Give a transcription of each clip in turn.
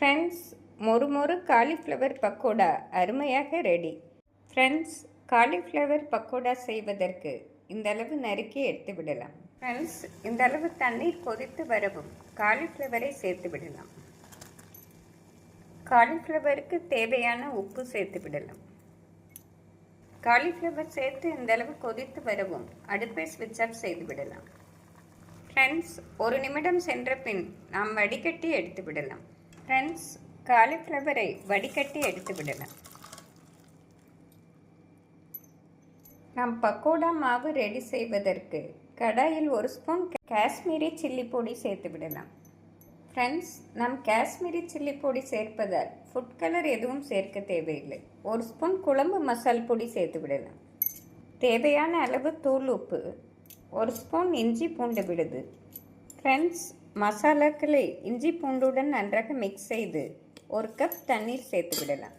Friends, மொறு cauliflower pakoda அருமையாக ready. Friends, cauliflower pakoda செய்வதற்கு இந்தளவு நறுக்கி எடுத்து விடலாம். ஃப்ரெண்ட்ஸ், இந்தளவு தண்ணீர் கொதித்து வரவும் காலிஃப்ளவரை சேர்த்து விடலாம். காலிஃப்ளவருக்கு தேவையான உப்பு சேர்த்து விடலாம். காலிஃப்ளவர் சேர்த்து இந்தளவு கொதித்து வரவும் அடுப்பை ஸ்விட்ச் ஆஃப் செய்து விடலாம். ஃப்ரெண்ட்ஸ், 1 நிமிடம் சென்ற பின் நாம் வடிகட்டி எடுத்து விடலாம். ஃப்ரெண்ட்ஸ், காலிஃப்ளவரை வடிகட்டி எடுத்து விடலாம். நாம் பக்கோடா மாவு ரெடி செய்வதற்கு கடாயில் 1 ஸ்பூன் காஷ்மீரி சில்லி பொடி சேர்த்து விடலாம். ஃப்ரெண்ட்ஸ், நாம் காஷ்மீரி சில்லி பொடி சேர்ப்பதால் ஃபுட் கலர் எதுவும் சேர்க்க தேவையில்லை. 1 ஸ்பூன் குழம்பு மசால் பொடி சேர்த்து விடலாம். தேவையான அளவு தூள் உப்பு, 1 ஸ்பூன் இஞ்சி பூண்டு விழுது. ஃப்ரெண்ட்ஸ், மசாலாக்களை இஞ்சி பூண்டுடன் நன்றாக மிக்ஸ் செய்து 1 கப் தண்ணீர் சேர்த்து விடலாம்.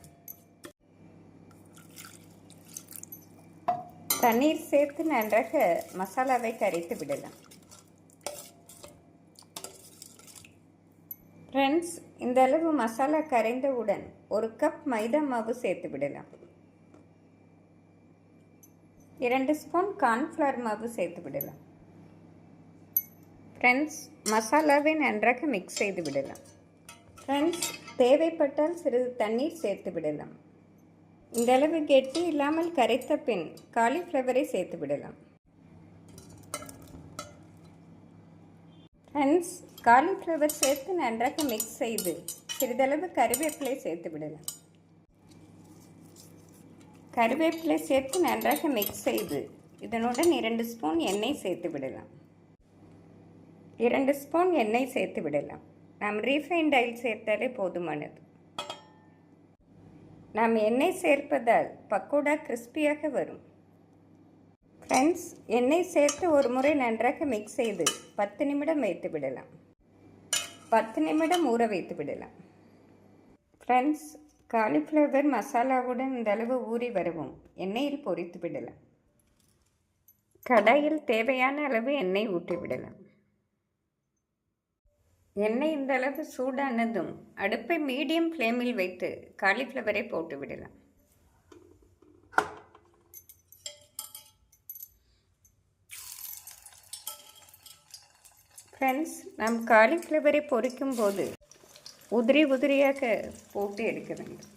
தண்ணீர் சேர்த்து நன்றாக மசாலாவை கரைத்து விடலாம். ஃப்ரெண்ட்ஸ், இந்த அளவு மசாலா கரைந்தவுடன் 1 கப் மைதா மாவு சேர்த்து விடலாம். 2 ஸ்பூன் கார்ன்ஃப்ளவர் மாவு சேர்த்து விடலாம். ஃப்ரெண்ட்ஸ், மசாலாவை நன்றாக மிக்ஸ் செய்து விடலாம். ஃப்ரெண்ட்ஸ், தேவைப்பட்டால் சிறிது தண்ணீர் சேர்த்து விடலாம். இந்தளவு கெட்டி இல்லாமல் கரைத்த பின் காலிஃப்ளவரை சேர்த்து விடலாம். ஃப்ரெண்ட்ஸ், காலிஃப்ளவர் சேர்த்து நன்றாக மிக்ஸ் செய்து சிறிதளவு கறிவேப்பிலை சேர்த்து விடலாம். கறிவேப்பிலை சேர்த்து நன்றாக மிக்ஸ் செய்து இதனுடன் 2 ஸ்பூன் எண்ணெய் சேர்த்து விடலாம். 2 ஸ்பூன் எண்ணெய் சேர்த்து விடலாம். நாம் ரீஃபைண்ட் ஆயில் சேர்த்தாலே போதுமானது. நாம் எண்ணெய் சேர்ப்பதால் பக்கோடா கிறிஸ்பியாக வரும். ஃப்ரெண்ட்ஸ், எண்ணெய் சேர்த்து ஒரு முறை நன்றாக மிக்ஸ் செய்து 10 நிமிடம் வைத்து விடலாம். 10 நிமிடம் ஊற வைத்து விடலாம். ஃப்ரெண்ட்ஸ், காலிஃப்ளவர் மசாலாவுடன் இந்தளவு ஊறி வரவும் எண்ணெயில் பொரித்து விடலாம். கடாயில் தேவையான அளவு எண்ணெய் ஊற்றி விடலாம். எண்ணெய் இந்த அளவு சூடானதும் அடுப்பை மீடியம் ஃப்ளேமில் வைத்து காலிஃப்ளவரை போட்டு விடலாம். ஃப்ரெண்ட்ஸ், நாம் காலிஃப்ளவரை பொரிக்கும் போது உதிரியாக போட்டு எடுக்க வேண்டும்.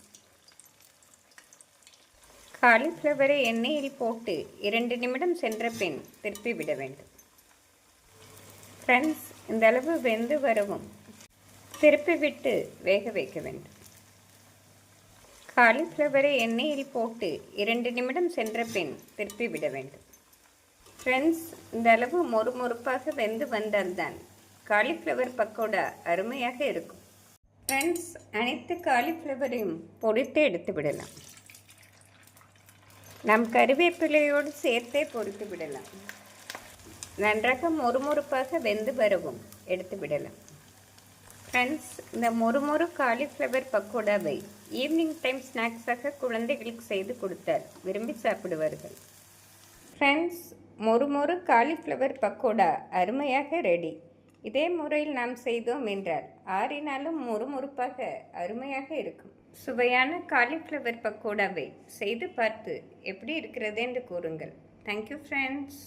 காலிஃப்ளவரை எண்ணெயில் போட்டு 2 நிமிடம் சென்ற பின் திருப்பி விட வேண்டும். ஃப்ரெண்ட்ஸ், இந்த அளவு வெந்து வரவும் திருப்பி விட்டு வேக வைக்க வேண்டும். காலிஃப்ளவரை எண்ணெயில் போட்டு 2 நிமிடம் சென்ற பின் திருப்பி விட வேண்டும். ஃப்ரெண்ட்ஸ், இந்த அளவு மொறுமொறுப்பாக வெந்து வந்தால்தான் காலிஃப்ளவர் பக்கோடா அருமையாக இருக்கும். ஃப்ரெண்ட்ஸ், அனைத்து காலிஃப்ளவரையும் பொரித்து எடுத்து விடலாம். நம் கறிவேப்பிலையோடு சேர்த்தே பொரித்து விடலாம். நன்றாக மொறுமொறுப்பாக வெந்து வரவும் எடுத்து விடலாம். ஃப்ரெண்ட்ஸ், இந்த மொறு காலிஃப்ளவர் பக்கோடாவை ஈவினிங் டைம் ஸ்நாக்ஸாக குழந்தைகளுக்கு செய்து கொடுத்தால் விரும்பி சாப்பிடுவார்கள். ஃப்ரெண்ட்ஸ், மொறு காலிஃப்ளவர் பக்கோடா அருமையாக ரெடி. இதே முறையில் நாம் செய்தோம் என்றால் ஆறினாலும் மொறுமொறுப்பாக அருமையாக இருக்கும். சுவையான காலிஃப்ளவர் பக்கோடாவை செய்து பார்த்து எப்படி இருக்கிறது என்று கூறுங்கள். Thank you friends.